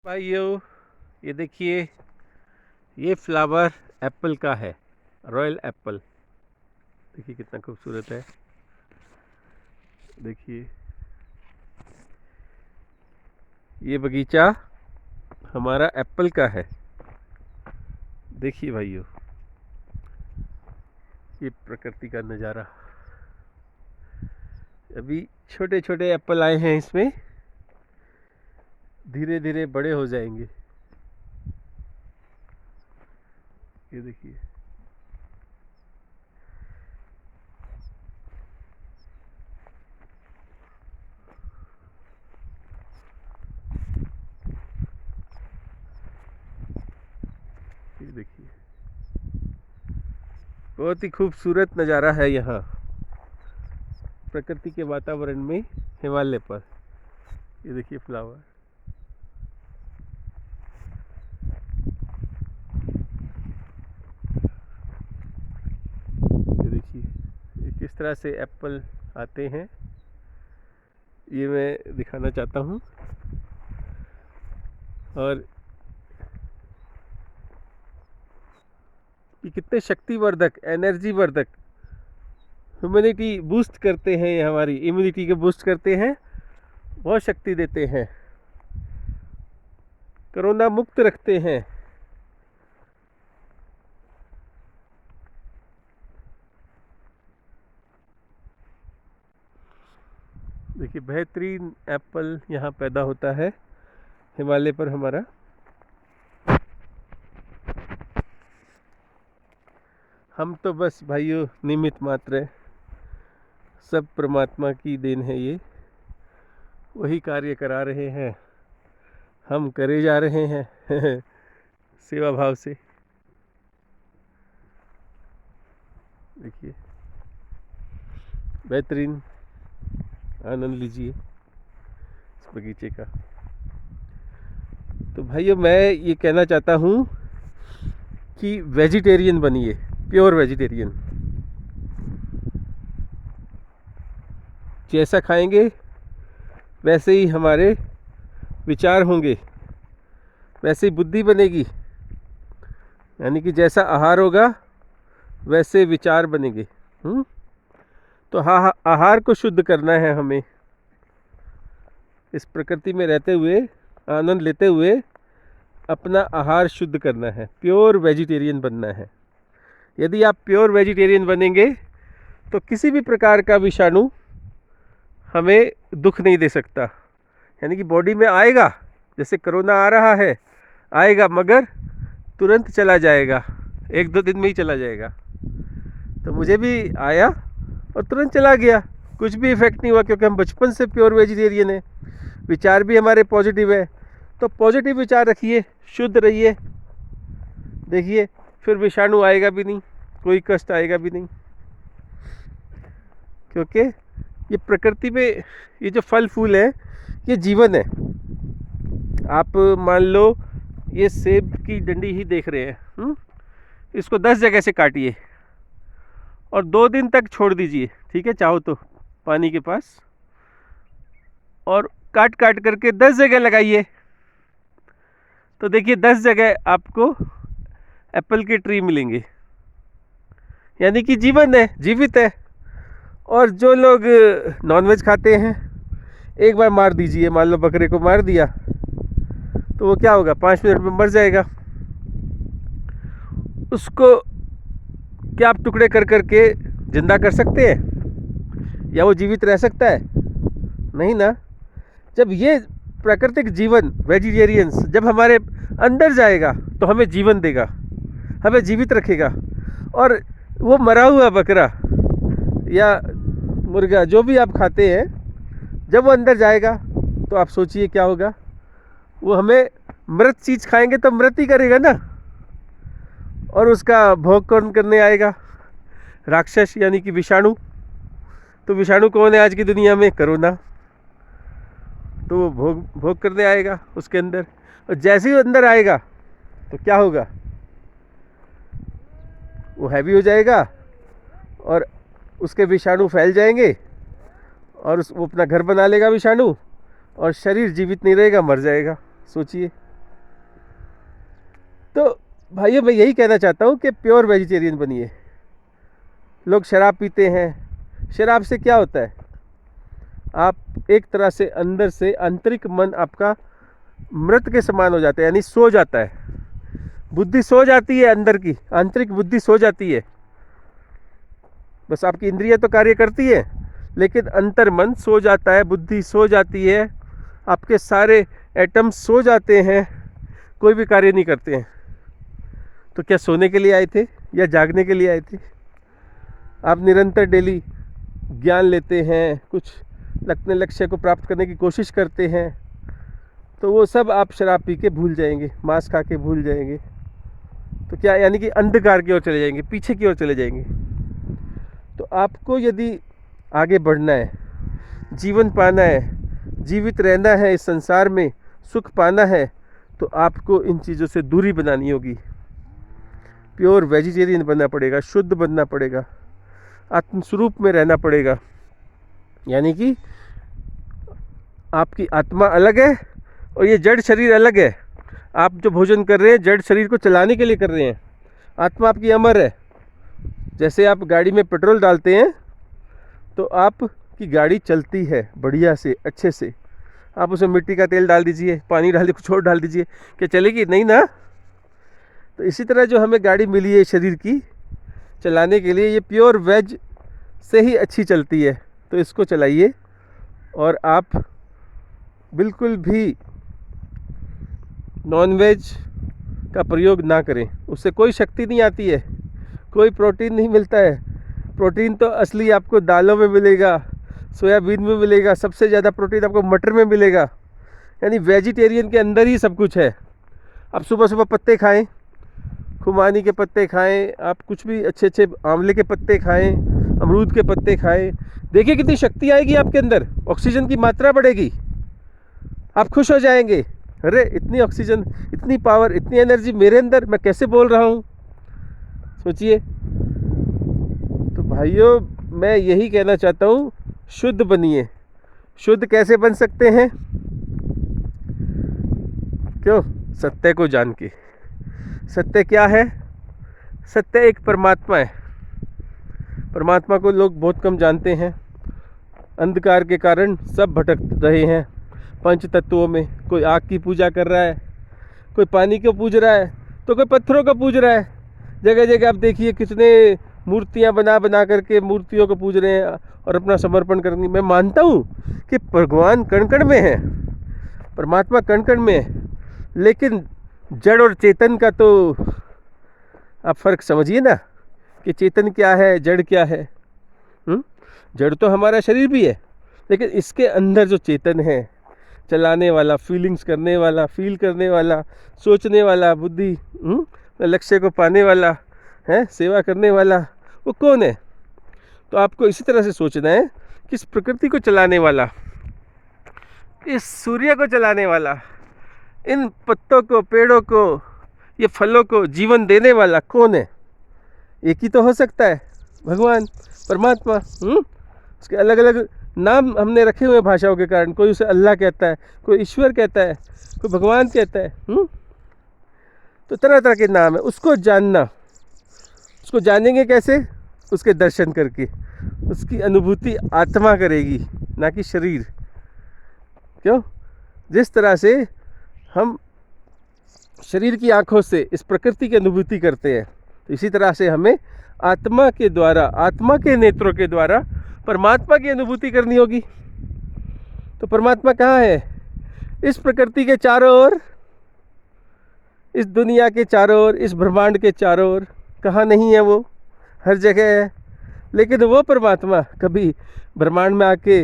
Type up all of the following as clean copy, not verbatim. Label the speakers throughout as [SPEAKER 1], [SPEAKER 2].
[SPEAKER 1] भाइयों, ये देखिए, ये फ्लावर एप्पल का है। Royal Apple. देखिए कितना खूबसूरत है। देखिए, ये बगीचा हमारा एप्पल का है। देखिए भाइयों, ये प्रकृति का नज़ारा। अभी छोटे छोटे एप्पल आए हैं, इसमें धीरे धीरे बड़े हो जाएंगे। ये देखिए, ये देखिए, बहुत ही खूबसूरत नज़ारा है यहाँ प्रकृति के वातावरण में, हिमालय पर। ये देखिए फ्लावर। ये देखिए, ये किस तरह से एप्पल आते हैं, ये मैं दिखाना चाहता हूँ। और ये कितने शक्तिवर्धक, एनर्जी वर्धक, ह्यूमैनिटी बूस्ट करते हैं, ये हमारी इम्यूनिटी को बूस्ट करते हैं, बहुत शक्ति देते हैं, कोरोना मुक्त रखते हैं। देखिए, बेहतरीन एप्पल यहाँ पैदा होता है हिमालय पर हमारा। हम तो बस भाइयों निमित्त मात्र हैं। सब परमात्मा की देन है, ये वही कार्य करा रहे हैं, हम करे जा रहे हैं सेवा भाव से। देखिए, बेहतरीन आनंद लीजिए इस बगीचे का। तो भाइयों, मैं ये कहना चाहता हूँ कि वेजिटेरियन बनिए, प्योर वेजिटेरियन। जैसा खाएंगे वैसे ही हमारे विचार होंगे, वैसे ही बुद्धि बनेगी। यानी कि जैसा आहार होगा वैसे विचार बनेंगे। तो आहार को शुद्ध करना है हमें। इस प्रकृति में रहते हुए, आनंद लेते हुए अपना आहार शुद्ध करना है, प्योर वेजिटेरियन बनना है। यदि आप प्योर वेजिटेरियन बनेंगे तो किसी भी प्रकार का विषाणु हमें दुख नहीं दे सकता। यानी कि बॉडी में आएगा, जैसे कोरोना आ रहा है, आएगा मगर तुरंत चला जाएगा, 1-2 दिन में ही चला जाएगा। तो मुझे भी आया और तुरंत चला गया, कुछ भी इफेक्ट नहीं हुआ, क्योंकि हम बचपन से प्योर वेजिटेरियन हैं। विचार भी हमारे पॉजिटिव है। तो पॉजिटिव विचार रखिए, शुद्ध रहिए। देखिए, फिर विषाणु आएगा भी नहीं, कोई कष्ट आएगा भी नहीं, क्योंकि ये प्रकृति में ये जो फल फूल है ये जीवन है। आप मान लो ये सेब की डंडी ही देख रहे हैं, इसको 10 जगह से काटिए और 2 दिन तक छोड़ दीजिए, ठीक है, चाहो तो पानी के पास, और काट काट करके 10 जगह लगाइए। तो देखिए 10 जगह आपको एप्पल के ट्री मिलेंगे। यानी कि जीवन है, जीवित है। और जो लोग नॉनवेज खाते हैं, एक बार मार दीजिए, मान लो बकरे को मार दिया, तो वो क्या होगा, 5 मिनट में मर जाएगा। उसको क्या आप टुकड़े कर करके जिंदा कर सकते हैं, या वो जीवित रह सकता है? नहीं ना। जब ये प्राकृतिक जीवन, वेजिटेरियंस, जब हमारे अंदर जाएगा तो हमें जीवन देगा, हमें जीवित रखेगा। और वो मरा हुआ बकरा या मुर्गा, जो भी आप खाते हैं, जब वो अंदर जाएगा तो आप सोचिए क्या होगा। वो हमें मृत चीज़ खाएंगे तो मृत ही करेगा ना, और उसका भोग कौन करने आएगा? राक्षस, यानी कि विषाणु। तो विषाणु कौन है आज की दुनिया में? कोरोना। तो वो भोग करने आएगा उसके अंदर, और जैसे ही अंदर आएगा तो क्या होगा, वो हैवी हो जाएगा और उसके विषाणु फैल जाएंगे, और वो अपना घर बना लेगा विषाणु, और शरीर जीवित नहीं रहेगा, मर जाएगा। सोचिए। तो भाइयों मैं यही कहना चाहता हूँ कि प्योर वेजिटेरियन बनिए। लोग शराब पीते हैं, शराब से क्या होता है? आप एक तरह से अंदर से आंतरिक मन आपका मृत के समान हो जाता है, यानी सो जाता है, बुद्धि सो जाती है, अंदर की आंतरिक बुद्धि सो जाती है। बस आपकी इंद्रियां तो कार्य करती है, लेकिन अंतर मन सो जाता है, बुद्धि सो जाती है, आपके सारे एटम्स सो जाते हैं, कोई भी कार्य नहीं करते हैं। तो क्या सोने के लिए आए थे या जागने के लिए आए थे? आप निरंतर डेली ज्ञान लेते हैं, कुछ अपने लक्ष्य को प्राप्त करने की कोशिश करते हैं, तो वो सब आप शराब पी के भूल जाएंगे, मांस खा के भूल जाएंगे। तो क्या यानी कि अंधकार की ओर चले जाएंगे, पीछे की ओर चले जाएंगे। तो आपको यदि आगे बढ़ना है, जीवन पाना है, जीवित रहना है, इस संसार में सुख पाना है, तो आपको इन चीज़ों से दूरी बनानी होगी। प्योर वेजिटेरियन बनना पड़ेगा, शुद्ध बनना पड़ेगा, आत्मस्वरूप में रहना पड़ेगा। यानी कि आपकी आत्मा अलग है और ये जड़ शरीर अलग है। आप जो भोजन कर रहे हैं जड़ शरीर को चलाने के लिए कर रहे हैं, आत्मा आपकी अमर है। जैसे आप गाड़ी में पेट्रोल डालते हैं तो आपकी गाड़ी चलती है बढ़िया से, अच्छे से। आप उसमें मिट्टी का तेल डाल दीजिए, पानी डाल दीजिए, कुछ और डाल दीजिए, क्या चलेगी? नहीं ना। तो इसी तरह जो हमें गाड़ी मिली है शरीर की चलाने के लिए, ये प्योर वेज से ही अच्छी चलती है। तो इसको चलाइए और आप बिल्कुल भी नॉन वेज का प्रयोग ना करें, उससे कोई शक्ति नहीं आती है, कोई प्रोटीन नहीं मिलता है। प्रोटीन तो असली आपको दालों में मिलेगा, सोयाबीन में मिलेगा, सबसे ज़्यादा प्रोटीन आपको मटर में मिलेगा। यानी वेजिटेरियन के अंदर ही सब कुछ है। आप सुबह सुबह पत्ते खाएं, खुमानी के पत्ते खाएं, आप कुछ भी अच्छे अच्छे आंवले के पत्ते खाएं, अमरूद के पत्ते खाएं, देखिए कितनी शक्ति आएगी आपके अंदर, ऑक्सीजन की मात्रा बढ़ेगी, आप खुश हो जाएंगे। अरे इतनी ऑक्सीजन, इतनी पावर, इतनी एनर्जी मेरे अंदर, मैं कैसे बोल रहा हूँ, सोचिए। तो भाइयों मैं यही कहना चाहता हूँ, शुद्ध बनिए। शुद्ध कैसे बन सकते हैं? क्यों? सत्य को जान के। सत्य क्या है? सत्य एक परमात्मा है। परमात्मा को लोग बहुत कम जानते हैं, अंधकार के कारण सब भटक रहे हैं पंच तत्वों में। कोई आग की पूजा कर रहा है, कोई पानी को पूज रहा है, तो कोई पत्थरों को पूज रहा है। जगह जगह आप देखिए कितने मूर्तियां बना बना करके मूर्तियों को पूज रहे हैं और अपना समर्पण करेंगे। मैं मानता हूँ कि भगवान कण कण में है, परमात्मा कण कण में है, लेकिन जड़ और चेतन का तो आप फर्क समझिए ना, कि चेतन क्या है, जड़ क्या है। जड़ तो हमारा शरीर भी है, लेकिन इसके अंदर जो चेतन है, चलाने वाला, फीलिंग्स करने वाला, फील करने वाला, सोचने वाला, बुद्धि, लक्ष्य को पाने वाला है, सेवा करने वाला, वो कौन है? तो आपको इसी तरह से सोचना है कि इस प्रकृति को चलाने वाला, इस सूर्य को चलाने वाला, इन पत्तों को, पेड़ों को, ये फलों को जीवन देने वाला कौन है? एक ही तो हो सकता है, भगवान, परमात्मा। उसके अलग अलग नाम हमने रखे हुए हैं भाषाओं के कारण। कोई उसे अल्लाह कहता है, कोई ईश्वर कहता है, कोई भगवान कहता है। तो तरह तरह के नाम है। उसको जानना, उसको जानेंगे कैसे? उसके दर्शन करके। उसकी अनुभूति आत्मा करेगी, ना कि शरीर। क्यों? जिस तरह से हम शरीर की आंखों से इस प्रकृति की अनुभूति करते हैं, तो इसी तरह से हमें आत्मा के द्वारा, आत्मा के नेत्रों के द्वारा परमात्मा की अनुभूति करनी होगी। तो परमात्मा कहाँ है? इस प्रकृति के चारों ओर, इस दुनिया के चारों ओर, इस ब्रह्मांड के चारों ओर। कहाँ नहीं है वो? हर जगह है। लेकिन वो परमात्मा कभी ब्रह्मांड में आके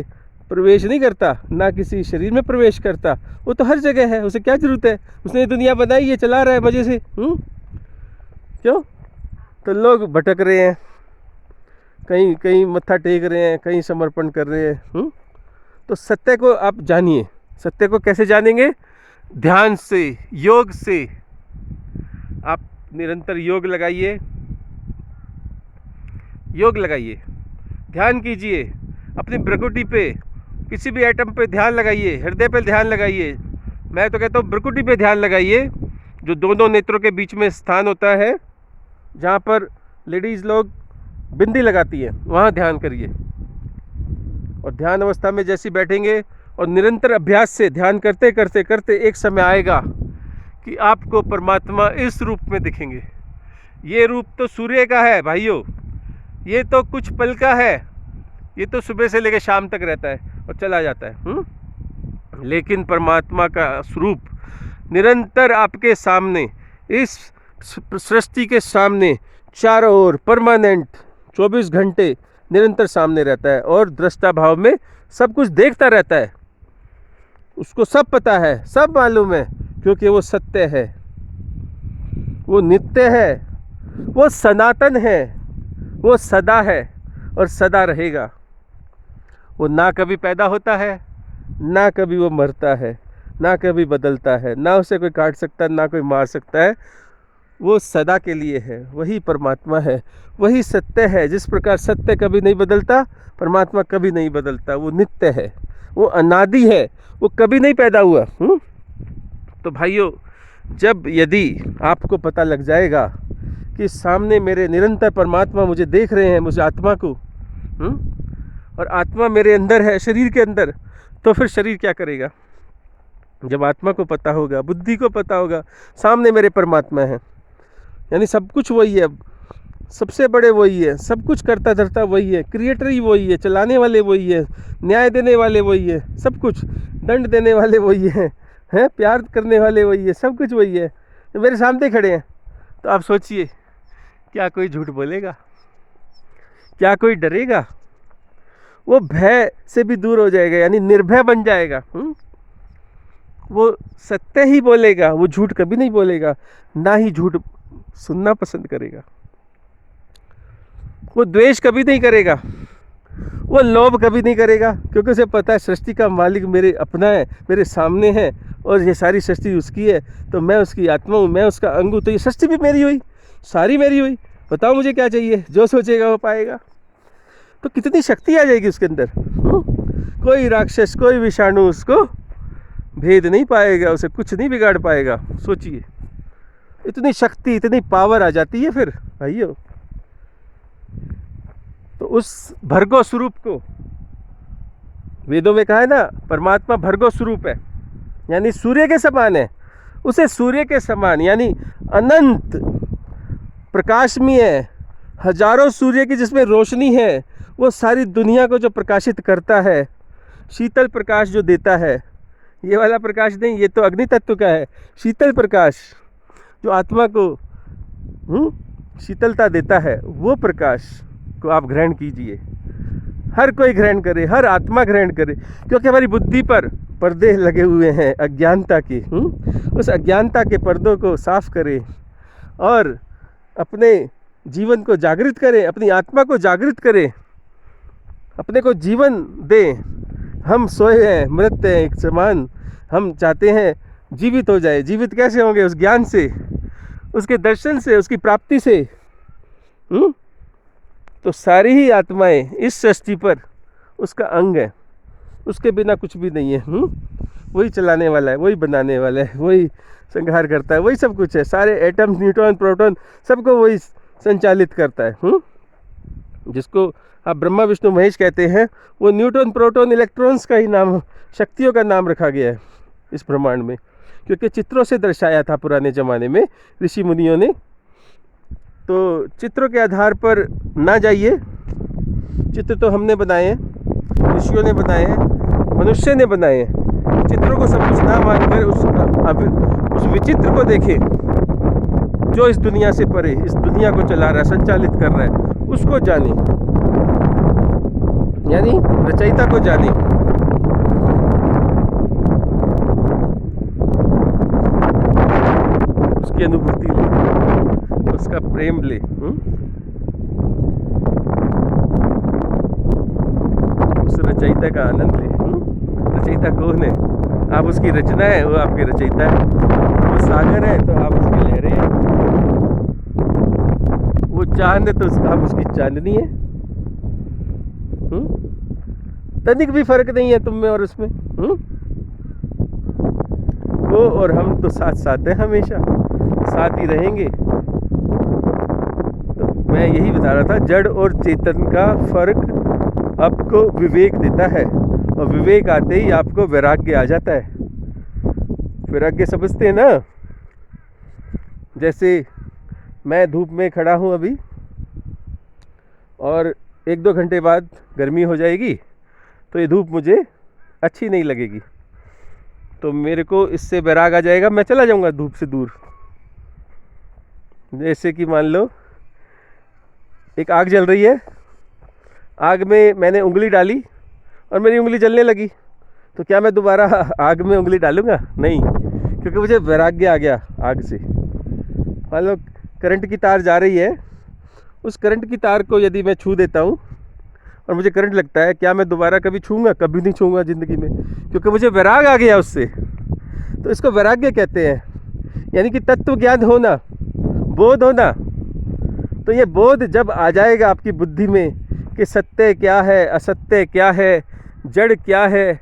[SPEAKER 1] प्रवेश नहीं करता, ना किसी शरीर में प्रवेश करता। वो तो हर जगह है, उसे क्या जरूरत है? उसने दुनिया बनाई है, चला रहा है मज़े से। क्यों? तो लोग भटक रहे हैं, कहीं कहीं मत्था टेक रहे हैं, कहीं समर्पण कर रहे हैं। तो सत्य को आप जानिए। सत्य को कैसे जानेंगे? ध्यान से, योग से। आप निरंतर योग लगाइए, योग लगाइए, ध्यान कीजिए अपनी प्रकृति पे, किसी भी एटम पे ध्यान लगाइए, हृदय पे ध्यान लगाइए। मैं तो कहता हूँ प्रकृति पे ध्यान लगाइए, जो दोनों नेत्रों के बीच में स्थान होता है, जहाँ पर लेडीज़ लोग बिंदी लगाती है, वहाँ ध्यान करिए। और ध्यान अवस्था में जैसे बैठेंगे और निरंतर अभ्यास से ध्यान करते करते करते एक समय आएगा कि आपको परमात्मा इस रूप में दिखेंगे। ये रूप तो सूर्य का है भाइयों, ये तो कुछ पल का है, ये तो सुबह से लेकर शाम तक रहता है और चला जाता है। लेकिन परमात्मा का स्वरूप निरंतर आपके सामने, इस सृष्टि के सामने, चारों ओर परमानेंट 24 घंटे निरंतर सामने रहता है और दृष्टा भाव में सब कुछ देखता रहता है। उसको सब पता है, सब मालूम है, क्योंकि वो सत्य है, वो नित्य है, वो सनातन है, वो सदा है और सदा रहेगा। वो ना कभी पैदा होता है, ना कभी वो मरता है, ना कभी बदलता है, ना उसे कोई काट सकता है, ना कोई मार सकता है। वो सदा के लिए है, वही परमात्मा है, वही सत्य है। जिस प्रकार सत्य कभी नहीं बदलता, परमात्मा कभी नहीं बदलता, वो नित्य है, वो अनादि है, वो कभी नहीं पैदा हुआ। तो भाइयों, जब यदि आपको पता लग जाएगा कि सामने मेरे निरंतर परमात्मा मुझे देख रहे हैं, मुझे आत्मा को, और आत्मा मेरे अंदर है, शरीर के अंदर, तो फिर शरीर क्या करेगा? जब आत्मा को पता होगा, बुद्धि को पता होगा सामने मेरे परमात्मा है, यानी सब कुछ वही है, सबसे बड़े वही है, सब कुछ करता धरता वही है, क्रिएटर ही वही है, चलाने वाले वही है, न्याय देने वाले वही है, सब कुछ दंड देने वाले वही हैं, प्यार करने वाले वही है, सब कुछ वही है, तो मेरे सामने खड़े हैं। तो आप सोचिए, क्या कोई झूठ बोलेगा? क्या कोई डरेगा? वो भय से भी दूर हो जाएगा, यानी निर्भय बन जाएगा। वो सत्य ही बोलेगा, वो झूठ कभी नहीं बोलेगा, ना ही झूठ सुनना पसंद करेगा। वो द्वेष कभी नहीं करेगा, वो लोभ कभी नहीं करेगा, क्योंकि उसे पता है सृष्टि का मालिक मेरे अपना है, मेरे सामने है, और ये सारी सृष्टि उसकी है, तो मैं उसकी आत्मा हूँ, मैं उसका अंग हूँ, तो ये सृष्टि भी मेरी हुई, सारी मेरी हुई। बताओ मुझे क्या चाहिए? जो सोचेगा वो पाएगा। तो कितनी शक्ति आ जाएगी उसके अंदर। कोई राक्षस, कोई विषाणु उसको भेद नहीं पाएगा, उसे कुछ नहीं बिगाड़ पाएगा। सोचिए, इतनी शक्ति, इतनी पावर आ जाती है फिर भाइयों। तो उस भर्गो स्वरूप को वेदों में कहा है ना, परमात्मा भर्गो स्वरूप है, यानी सूर्य के समान है। उसे सूर्य के समान, यानी अनंत प्रकाशमय है, हजारों सूर्य की जिसमें रोशनी है, वो सारी दुनिया को जो प्रकाशित करता है, शीतल प्रकाश जो देता है, ये वाला प्रकाश नहीं, ये तो अग्नि तत्व का है। शीतल प्रकाश जो आत्मा को शीतलता देता है, वो प्रकाश को आप ग्रहण कीजिए। हर कोई ग्रहण करे, हर आत्मा ग्रहण करे, क्योंकि हमारी बुद्धि पर पर्दे लगे हुए हैं अज्ञानता के। उस अज्ञानता के पर्दों को साफ करें और अपने जीवन को जागृत करें, अपनी आत्मा को जागृत करें, अपने को जीवन दें। हम सोए हैं, मृत हैं एक समान, हम चाहते हैं जीवित हो जाए। जीवित कैसे होंगे? उस ज्ञान से, उसके दर्शन से, उसकी प्राप्ति से। तो सारी ही आत्माएं इस सृष्टि पर उसका अंग है, उसके बिना कुछ भी नहीं है। वही चलाने वाला है, वही बनाने वाला है, वही संहार करता है, वही सब कुछ है। सारे एटम, न्यूट्रॉन, प्रोटॉन, सबको वही संचालित करता है। जिसको आप ब्रह्मा विष्णु महेश कहते हैं, वो न्यूट्रॉन, प्रोटॉन, इलेक्ट्रॉन्स का ही नाम, शक्तियों का नाम रखा गया है इस ब्रह्मांड में, क्योंकि चित्रों से दर्शाया था पुराने ज़माने में ऋषि मुनियों ने। तो चित्रों के आधार पर ना जाइए, चित्र तो हमने बनाए हैं, ऋषियों ने बनाए हैं, मनुष्य ने बनाए हैं। चित्रों को सब कुछ ना मानकर उस विचित्र को देखें जो इस दुनिया से परे, इस दुनिया को चला रहा है, संचालित कर रहा है, उसको जाने, यानी रचयिता को जाने। उसकी अनुभूति ले, उसका प्रेम ले। उस रचयिता का आनंद ले। रचयिता कौन है? आप उसकी रचना है, वो आपके रचयिता है। वो सागर है तो आप उसकी लहरें हैं। वो चांद है तो आप उसकी चांदनी है। तनिक भी फर्क नहीं है तुम में और उसमें। वो और हम तो साथ साथ हैं हमेशा। साथ ही रहेंगे। तो मैं यही बता रहा था, जड़ और चेतन का फर्क आपको विवेक देता है, और विवेक आते ही आपको वैराग्य आ जाता है। वैराग्य समझते हैं ना? जैसे मैं धूप में खड़ा हूँ अभी, और 1-2 घंटे बाद गर्मी हो जाएगी, तो ये धूप मुझे अच्छी नहीं लगेगी, तो मेरे को इससे वैराग आ जाएगा, मैं चला जाऊंगा धूप से दूर। जैसे कि मान लो एक आग जल रही है, आग में मैंने उंगली डाली और मेरी उंगली जलने लगी, तो क्या मैं दोबारा आग में उंगली डालूंगा? नहीं, क्योंकि मुझे वैराग्य आ गया आग से। मान लो करंट की तार जा रही है, उस करंट की तार को यदि मैं छू देता हूँ और मुझे करंट लगता है, क्या मैं दोबारा कभी छूँगा? कभी नहीं छूँगा ज़िंदगी में, क्योंकि मुझे वैराग आ गया उससे। तो इसको वैराग्य कहते हैं, यानी कि तत्व ज्ञान होना, बोध होना। तो ये बोध जब आ जाएगा आपकी बुद्धि में कि सत्य क्या है, असत्य क्या है, जड़ क्या है,